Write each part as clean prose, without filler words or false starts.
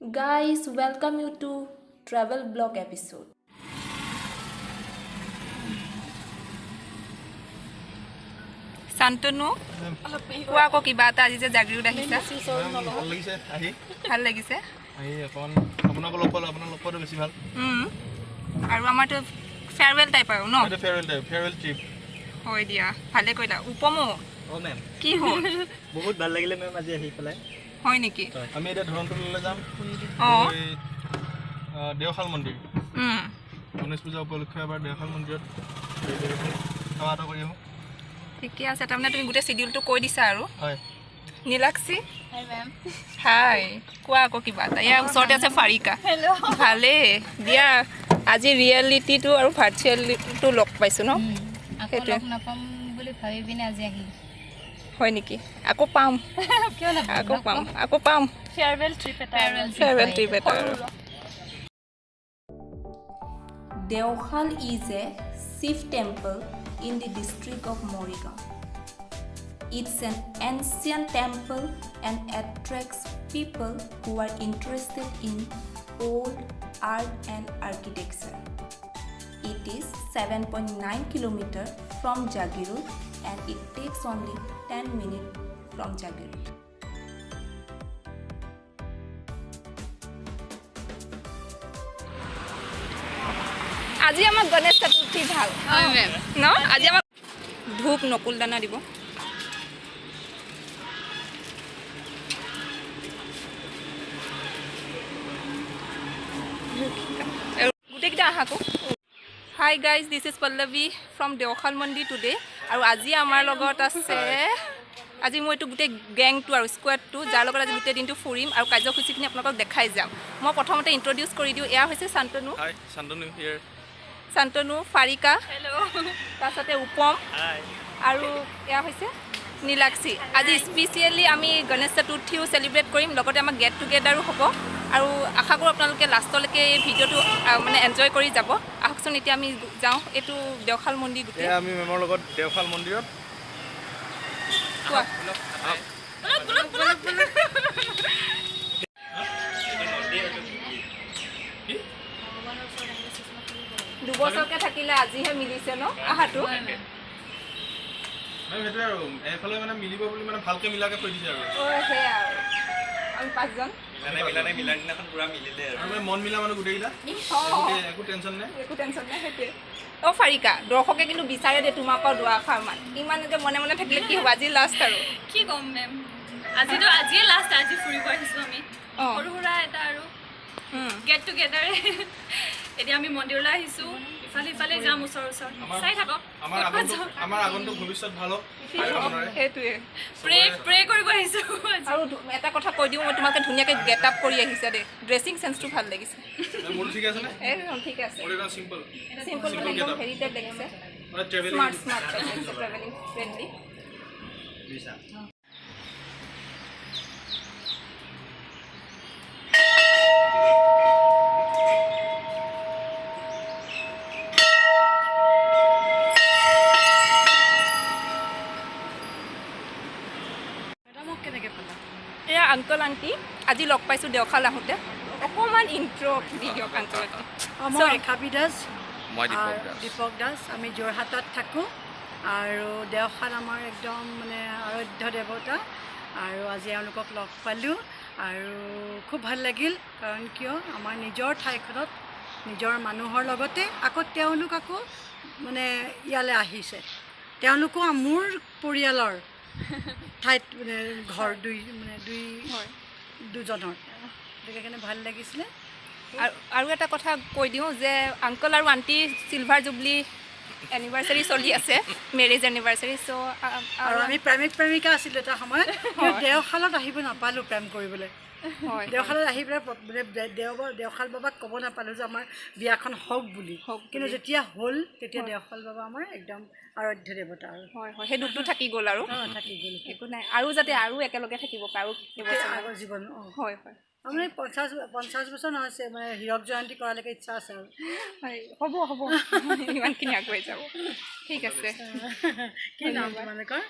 Guys, welcome you to travel blog episode. Santanu, কোৱা আকৌ কিবা এটা আজি যে জাগিৰোত আহিছা ভাল লাগিছে আহি ভাল লাগিছে আহি এখন আপোনাক লগ পালো বেছি ভাল আৰু আমাৰটো ফেয়াৰৱেল টাইপ আৰু ন এটা ফেয়াৰৱেল ট্ৰিপ হয় দিয়া ভালে কৈলা উপমো অ মেম কি হ'ল বহুত ভাল লাগিলে মেম আজি আহি পেলাই হয় নেকি আমি এটা ধৰণতলৈ যাম অ দেওশাল মন্দিৰ গণেশ পূজা উপলক্ষে এবাৰ দেওশাল মন্দিৰত সেৱা এটা কৰি আহোঁ ঠিকে আছে তাৰমানে তুমি গোটেই চিডিউলটো কৈ দিছা আৰু হয় নীলাক্ষী হাই মেম হাই কোৱা আকৌ কিবা এটা ইয়াৰ ওচৰতে আছে ফাৰিকা ভালে দিয়া আজি ৰিয়েলিটিটো আৰু ভাৰ্চুৱেলিটিটো লগ পাইছোঁ ন সেইটোৱে নাপাম বুলি ভাবি পিনে আজি আহিলোঁ হয় নেকি আকৌ পাম কিয় নাপাম আকৌ পাম ফেয়াৰৱেল ট্ৰিপ এটা আৰু Deosal is a Shiv temple in the district of Morigaon. It's an ancient temple and attracts people who are interested in old art and architecture. It is 7.9 kilometers from Jagirut and it takes only 10 minutes from Jagirut. আজি আমাক গণেশ চতুৰ্থী ভাল হয় ma'am ন আজি আমাক ধূপ নকুল দানা দিব গোটেইকেইটা আহাকো hi guys this is Pallavi from Deoshal mandir today আৰু আজি আমাৰ লগত আছে আজি মই এইটো গোটেই গেংটো আৰু স্কোৱাডটো যাৰ লগত আজি গোটেই দিনটো ফুৰিম আৰু কাৰ্যসূচীখিনি আপোনালোকক দেখাই যাম মই প্ৰথমতে ইণ্ট্ৰডিউচ কৰি দিওঁ এয়া হৈছে শান্তনু হাই শান্তনু হিয়াৰ শান্তনু ফাৰিকা তাৰপিছতে উপম আৰু এয়া হৈছে নীলাক্ষী আজি স্পেচিয়েলি আমি গণেশ চতুৰ্থীও চেলিব্ৰেট কৰিম লগতে আমাৰ গেট টুগেডাৰো হ'ব আৰু আশা কৰোঁ আপোনালোকে লাষ্টলৈকে এই ভিডিঅ'টো মানে এনজয় কৰি যাব আহকচোন এতিয়া আমি যাওঁ এইটো দেওশাল মন্দিৰ গোটেই আমি মেমৰ লগত দেওশাল মন্দিৰত কোৱা দুবছৰকৈ থাকিলে আজিহে মিলিছে ন আহাটো সেইটোৱে আৰু এইফালে মানে মিলিব বুলি মানে ভালকৈ মিলাকৈ থৈ দিছে আৰু সেয়া আৰু আমি পাঁচজন মন মিলা মানে গোটেইকেইটা একো টেনশ্যন নাই সেইটোৱে অঁ ফাৰিকা দৰ্শকে কিন্তু বিচাৰে দে তোমাকৰ দুআষাৰ মান ইমান যে মনে মনে থাকিলে কি হ'ব আজি লাষ্ট আৰু কি ক'ম মেম আজিয়ে লাষ্ট আজি ফুৰিব আহিছোঁ আমি সৰু সুৰা এটা আৰু গেট টুগেডাৰে এতিয়া আমি মন্দিৰলৈ আহিছোঁ ইফালে যাম ওচৰ চাই থাকক আমাৰ আগন্তুক ভৱিষ্যত ভাল হওক সেইটোৱে প্ৰে কৰিব আহিছোঁ আৰু এটা কথা কৈ দিওঁ মই তোমালোকে ধুনীয়াকৈ গেট আপ কৰি আহিছা দেই ড্ৰেছিং চেন্সটো ভাল লাগিছে মোৰ ঠিক আছে নে একদম ঠিক আছে চিম্পল মানে একদম হেৰি টাইপ লাগিছে মানে ট্ৰেভেলিং স্মাৰ্ট ট্ৰেভেলিং ফ্ৰেণ্ডলি এয়া আংকল আণ্টি আজি লগ পাইছোঁ দেওশাল আহোঁতে অকণমান ইণ্ট্ৰ' দি দিয়ক আংকল মই ৰেখাবি দাস দীপক দাস আমি যোৰহাটত থাকোঁ আৰু দেওশাল আমাৰ একদম মানে আৰাধ্য দেৱতা আৰু আজি এওঁলোকক লগ পালোঁ আৰু খুব ভাল লাগিল কাৰণ কিয় আমাৰ নিজৰ ঠাইখনত নিজৰ মানুহৰ লগতে আকৌ তেওঁলোক আকৌ মানে ইয়ালৈ আহিছে তেওঁলোকো মোৰ পৰিয়ালৰ ঠাইত মানে ঘৰ দুজনৰ গতিকে কাৰণে ভাল লাগিছিলে আৰু এটা কথা কৈ দিওঁ যে আংকল আৰু আণ্টি চিলভাৰ জুবলি এনিভাৰ্চাৰী চলি আছে মেৰেজ এনিভাৰ্চাৰী চ' আৰু আমি প্ৰেমিকা আছিলোঁ এটা সময়ত দেওশালত আহিব নাপালোঁ প্ৰেম কৰিবলৈ দেওশালত আহি পেলাই দেওশাল বাবাক ক'ব নাপালোঁ যে আমাৰ বিয়াখন হওক বুলি কিন্তু যেতিয়া হ'ল তেতিয়া দেওশাল বাবা আমাৰ একদম আৰাধ্য দেৱতা আৰু হয় সেই দুখটো থাকি গ'ল আৰু থাকি গ'ল একো নাই আৰু যাতে আৰু একেলগে থাকিব পাৰোঁ আগৰ জীৱন হয় মানে 50 বছৰ নহৈছে মানে হীৰক জয়ন্তী কৰালৈকে ইচ্ছা আছে আৰু হ'ব ইমানখিনি আগুৱাই যাব ঠিক আছে কি নাম তোমালোকৰ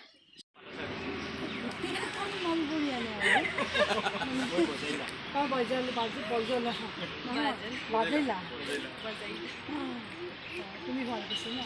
বাজিলা তুমি ভাল কৈছে ন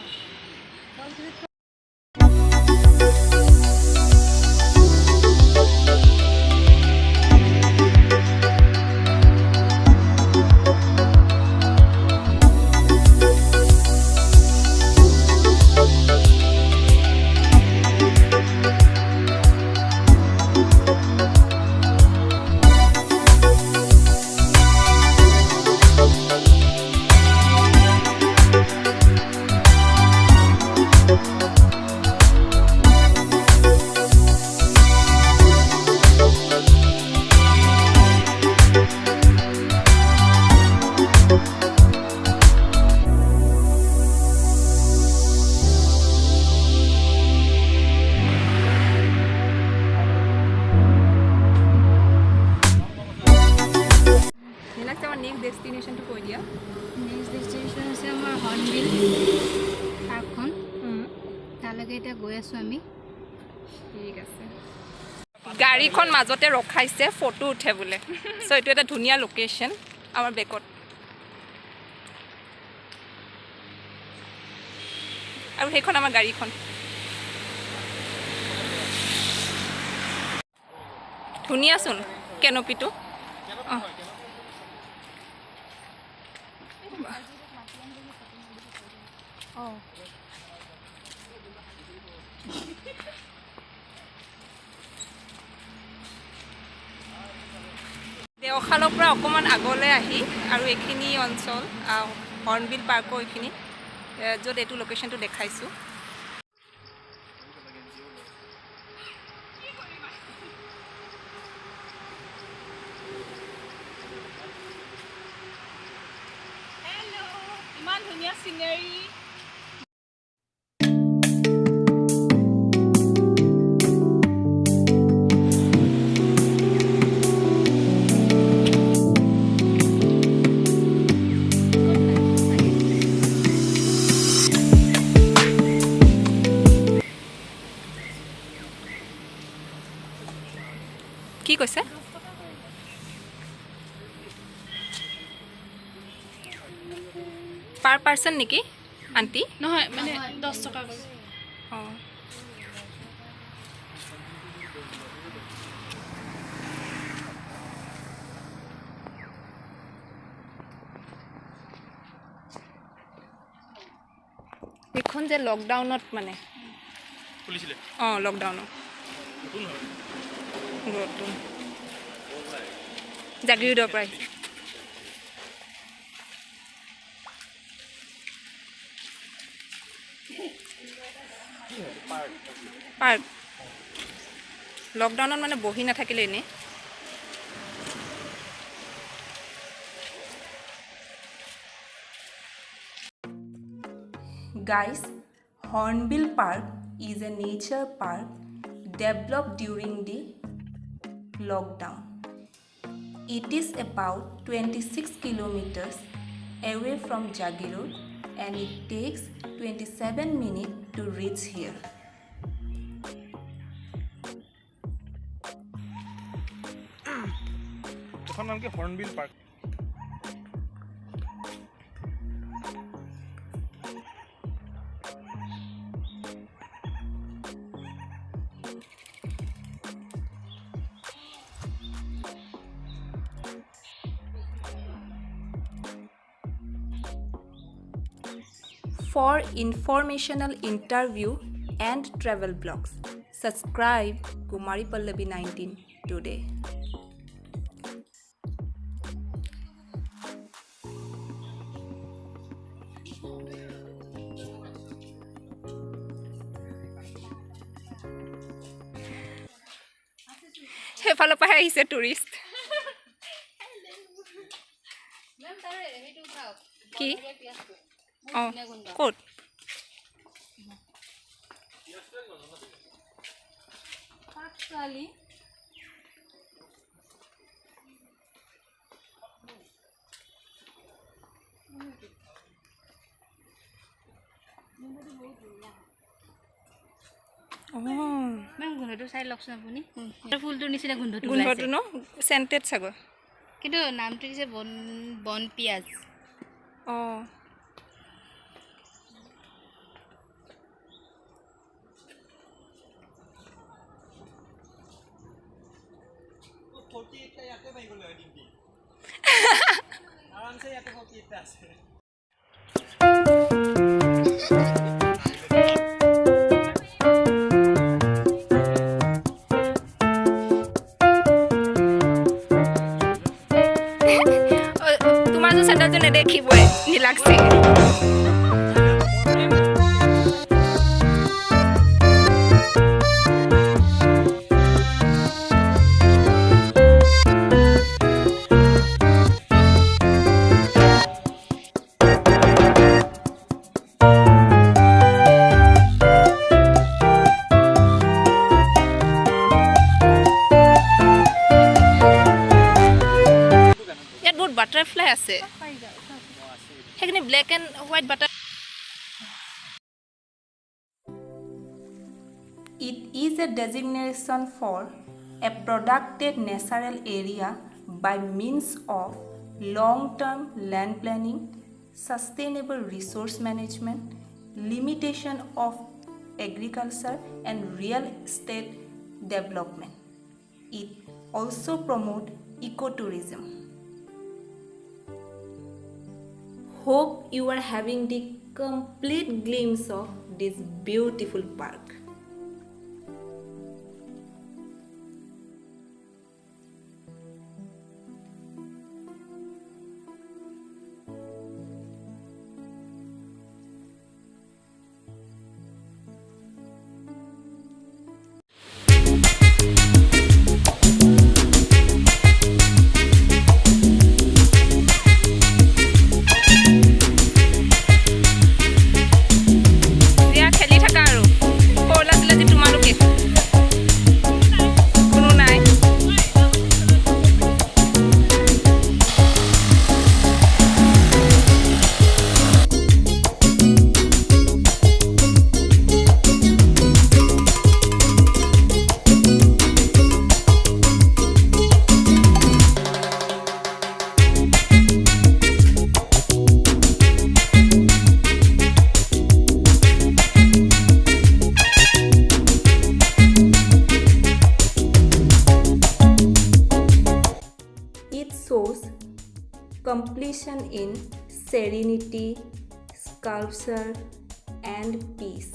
নেক্সট ডেষ্টিনেশ্যনটো কৈ দিয়া নেক্সট ডেষ্টিনেশ্যন হৈছে আমাৰ হৰ্ণবিল পাৰ্কখন তালৈকে এতিয়া গৈ আছোঁ আমি ঠিক আছে গাড়ীখন মাজতে ৰখাইছে ফটো উঠে বোলে চ' এইটো এটা ধুনীয়া লোকেশ্যন আমাৰ বেকত আৰু সেইখন আমাৰ গাড়ীখন ধুনীয়াচোন কেনপিটো অঁ দেওশালৰ পৰা অকণমান আগলৈ আহি আৰু এইখিনি অঞ্চল হৰ্ণবিল পাৰ্কৰ এইখিনি য'ত এইটো লোকেশ্যনটো দেখাইছোঁ ইমান ধুনীয়া চিনেৰী কি কৈছে পাৰ পাৰ্চন নেকি আণ্টি নহয় মানে 10 টকা কৈছে অঁ এইখন যে লকডাউনত মানে খুলিছিলে অঁ লকডাউনত নতুন জাগিৰোডৰ পৰা আহিছে পাৰ্ক লকডাউনত মানে বহি নাথাকিলে এনেই Guys, Hornbill Park is a nature park developed during the lockdown. It is about 26 kilometers away from Jagirod and it takes 27 minutes to reach here. এখন নাম কি hornbill park For informational interview and travel blogs, subscribe Kumari Pallabi 19 today. সেইফালৰ পৰাহে আহিছে tourist কি অঁ ক'ত ma'am গোন্ধটো চাই লওকচোন আপুনি ফুলটোৰ নিচিনা গোন্ধটো গোন্ধটো ন চেণ্টেড চাগৈ কিন্তু নামটো দিছে বন বন পিঁয়াজ অঁ আৰামছে ইয়াতে ফকি এটা আছে তোমাৰ যে চেণ্ডেলযোৰ নেদেখিবই নীলাক্ষী বাটাৰফ্লাই আছে সেইখিনি black and white butter It is a designation for a protected natural area by means of long-term land planning, sustainable resource management, limitation of agriculture and real estate development. It also promotes ecotourism. Hope you are having the complete glimpse of this beautiful park. Completion in serenity, sculpture, and peace.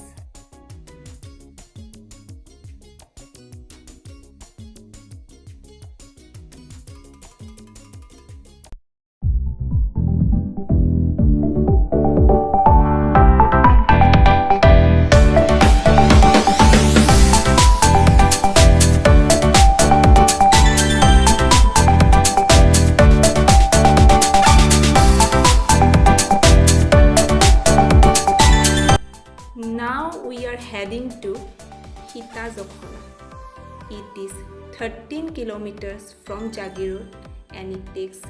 Now we are heading to Sitajhakala. It is 13 kilometers from Jagirod and it takes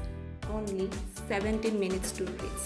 only 17 minutes to reach.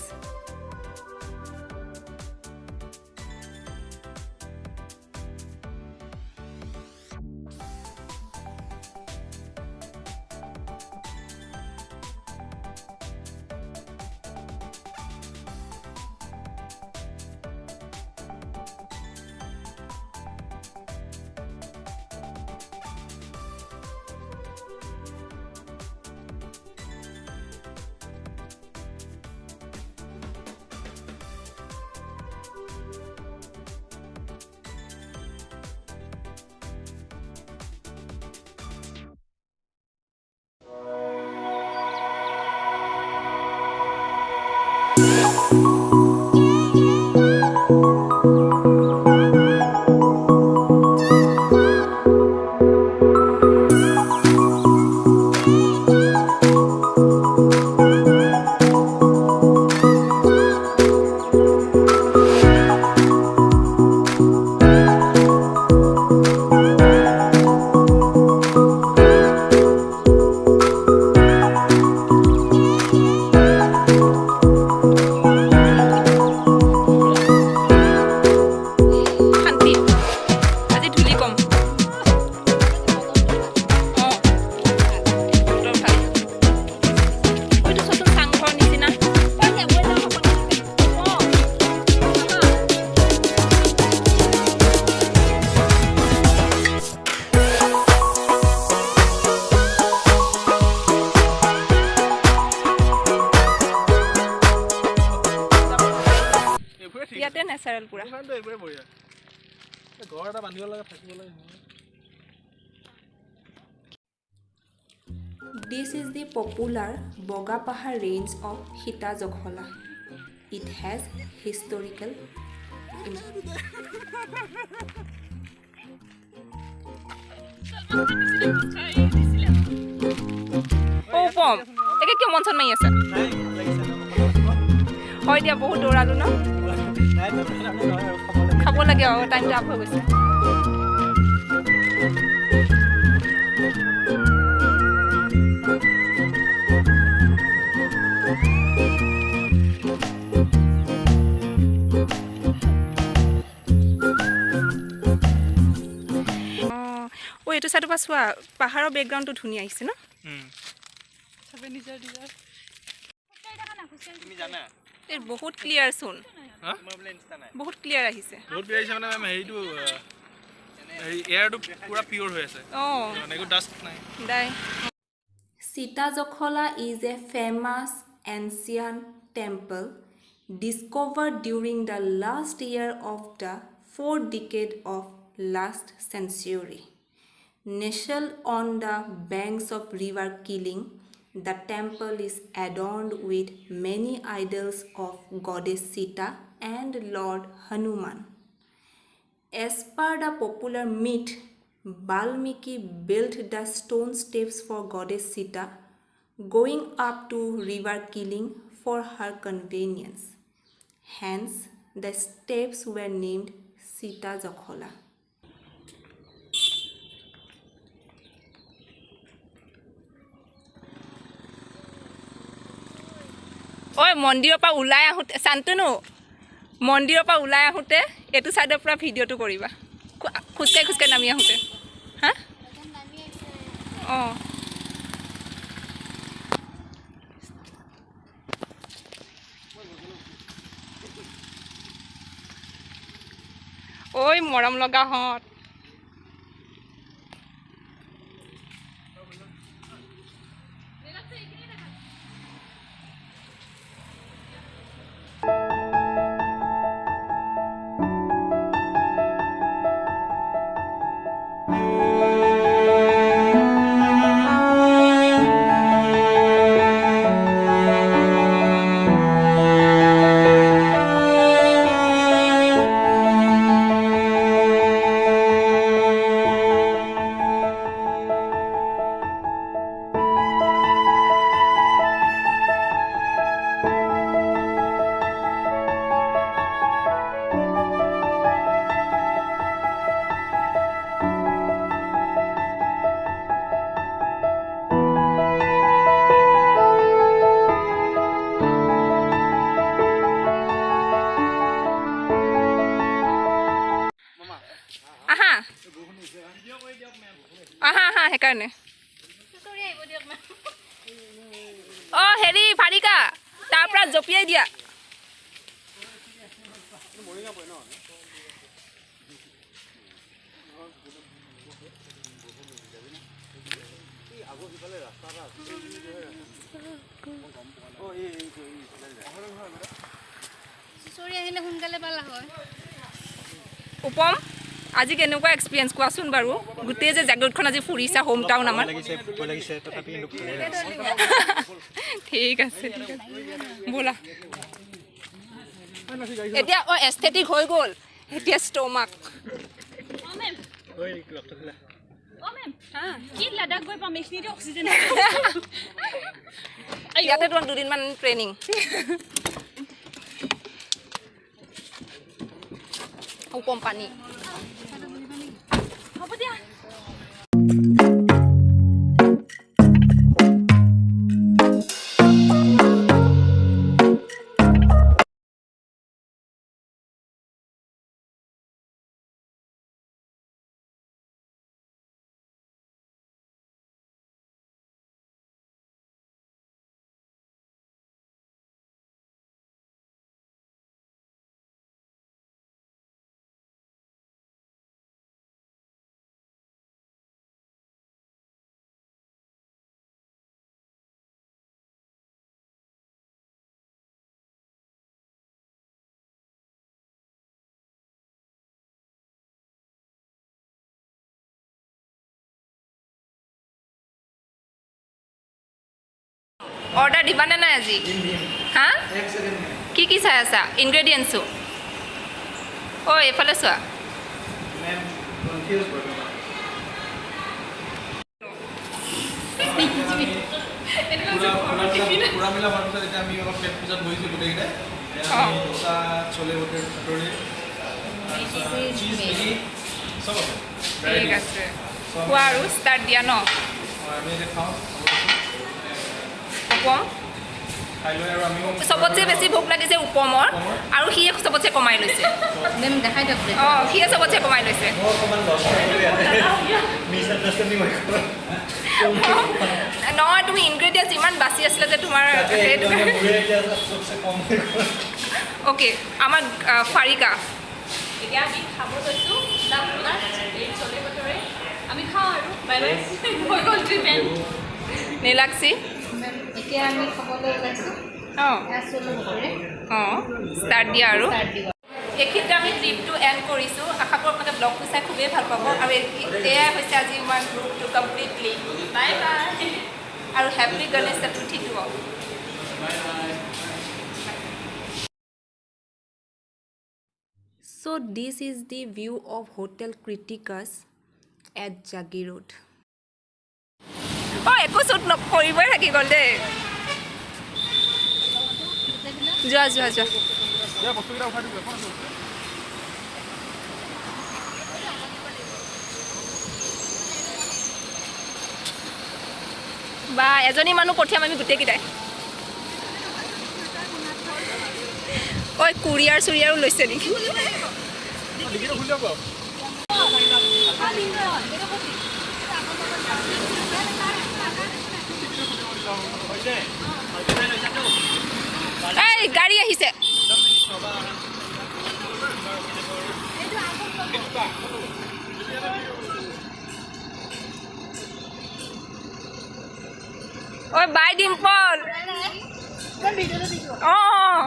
Natural পুৰা এইখনটো এইবোৰে বঢ়িয়া ঘৰ এটা বান্ধিব লাগে থাকিব লাগে This is the popular Boga pahar range of Sitajhakala. It has historical উপম একে কিয় মন চন মাৰি আছে হয় দিয়া বহুত দৌৰালো ন খাব লাগে আৰু টাইমটো আপ হৈ গৈছে এইটো চাইডৰ পৰা চোৱা পাহাৰৰ বেকগ্ৰাউণ্ডটো ধুনীয়া আহিছে ন এই বহুত ক্লিয়াৰ চোন বহুত ক্লিয়াৰ আহিছে বহুত ক্লিয়াৰ আহিছে মানে মেম হেৰিটো এয়াৰটো পুৰা পিয়ৰ হৈ আছে মানে একো ডাষ্ট নাই Sitajhakala is a famous ancient temple discovered during the last year of the 4th decade of last century. Nestled on the banks of river Killing, the temple is adorned with many idols of goddess Sita and Lord Hanuman. As per the popular myth, Valmiki built the stone steps for goddess Sita, going up to river Killing for her convenience. Hence, the steps were named Sitajhakala. ঐ মন্দিৰৰ পৰা ওলাই আহোঁতে শান্তনু মন্দিৰৰ পৰা ওলাই আহোঁতে এইটো চাইডৰ পৰা ভিডিঅ'টো কৰিবা খোজকাঢ়ি নামি আহোঁতে হা অঁ ঐ মৰম লগা হত সেইকাৰণে অঁ হেৰি ফাৰিকা তাৰ পৰা জঁপিয়াই দিয়া উপম আজি কেনেকুৱা এক্সপিৰিয়েঞ্চ কোৱাচোন বাৰু গোটেই যে জাগৰখন আজি ফুৰিছা হোম টাউন আমাৰ ঠিক আছে ব'লা এতিয়া এস্থেটিক হৈ গ'ল এতিয়া ষ্টমাক ইয়াতে তোমাৰ দুদিনমান ট্ৰেইনিং উপম পানী হ'ব দিয়া অৰ্ডাৰ দিবানে নাই আজি হা কি চাই আছা ইনগ্ৰেডিয়েণ্টছো অ' এইফালে চোৱা পুৰা মিলা হোৱাৰ পিছত এতিয়া আমি অলপ পেট পূজাত বহিছোঁ গোটেইকেইটাই আমি দোচা চলে হোটেল কাটৰি চীজ মেগি চব আছে ঠিক আছে খোৱা আৰু ষ্টাৰ্ট দিয়া ন আমি এতিয়া খাওঁ উপম খাই লৈ আৰু আমিও চবতছে বেছি ভোক লাগিছে উপমৰ আৰু সিয়ে চবতছে কমাই লৈছে দেখাই দিয়ক অঁ সিয়ে চবতছে কমাই লৈছে নহয় তুমি ইনগ্ৰেডিয়েণ্টছ ইমান বাচি আছিলে যে তোমাৰ অ'কে আমাৰ ফাৰিকা এতিয়া আমি খাব লৈছোঁ চলে বতৰে আমি খাওঁ আৰু বাই বাই হৈ গ'ল ট্ৰিপমেণ্ট নীলাক্ষী এতিয়া আমি খাবলৈ ওলাইছোঁ অঁ চলো বতৰে অঁ ষ্টাৰ্ট দিয়া আৰু ষ্টাৰ্ট দিব এইখিনিতে আমি ট্ৰিপটো এণ্ড কৰিছোঁ আশা কৰোঁ মানে ব্লগটো চাই খুবেই ভাল পাব আৰু এয়াই হৈছে আজি আমাৰ গ্ৰুপটো কমপ্লিটলি বাই বাই আৰু হেপী গণেশ চতুৰ্থীটো So this is the view of Hotel Criticus at Jagi Road. Oh, একো শ্বুট নকৰিবই থাকি গ'ল দেই যোৱা বস্তুকেইটা উঠাই দিব বা এজনী মানুহ পঠিয়াম আমি গোটেইকেইটাই ঐ কুৰিয়াৰ চুৰিয়াৰো লৈছে নেকি এই গাড়ী আহিছে ঐ বাই ডিম্পল অঁ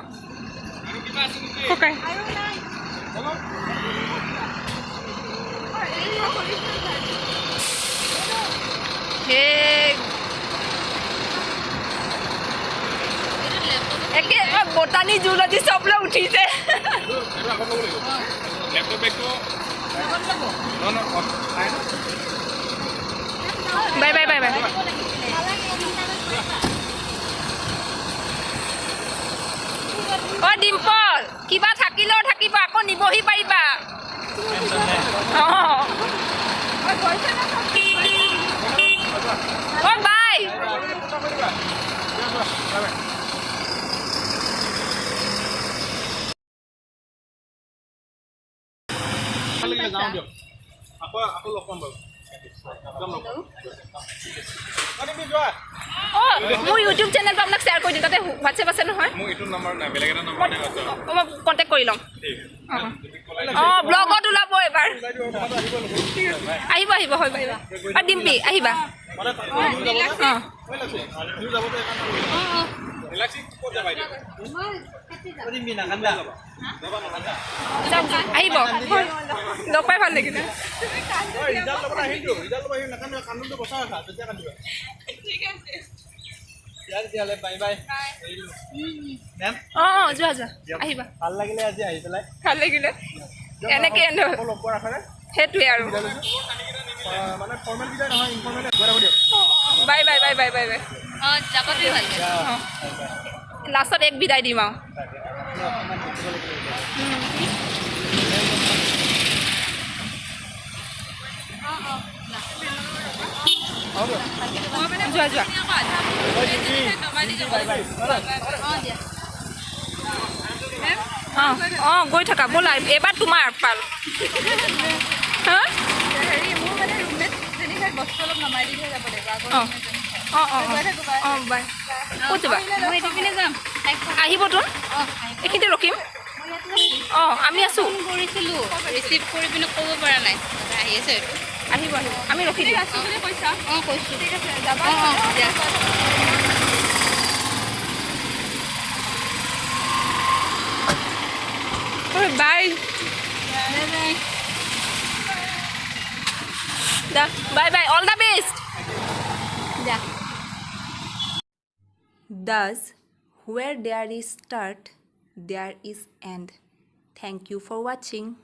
একে বটানী জুলজি চব লৈ উঠিছে বাই বাই বাই বাই অ' ডিম্পল কিবা থাকিলেও থাকিব আকৌ নিবহি পাৰিবা অঁ অ' বাই যাওঁ দিয়ক আকৌ লগ পাম বাৰু মোৰ ইউটিউব চেনেলটো আপোনাক শ্বেয়াৰ কৰি দিম তাতে হোৱাটছএপ আছে নহয় মোৰ এইটো নম্বৰ নাই বেলেগ এটা নম্বৰ নাই মই কণ্টেক্ট কৰি ল'ম অঁ ব্লগত ওলাব এবাৰ আহিব আহিব হয় পাৰিবা আৰু ডিম্পি আহিবা আহিব লগ পাই ভাল লাগিলে অঁ যোৱা আহিবা ভাল লাগিলে আজি আহি পেলাই ভাল লাগিলে এনেকৈ সেইটোৱে আৰু মানে ফৰ্মেল বিদায় নহয় ইনফৰ্মেল দিয়ক bye bye bye bye bye bye অঁ যাব তুমি ভাল লাষ্টত এক বিদায় দিম আৰু যোৱা অঁ গৈ থাকা ব'লা এইবাৰ তোমাৰ পাল হা অঁ বাই ক'ত যাবা আহিবতো এইখিনিতে ৰখিম অঁ আমি আছোঁ কৰিছিলোঁ ৰিচিভ কৰি পিনে ক'ব পৰা নাই আহি আছে আহিব আমি ৰখি দিম কৈছা অঁ কৈছোঁ ঠিক আছে যাবা অঁ দিয়া bye bye bye all the best দিয়া Thus, where there is start, there is end. Thank you for watching.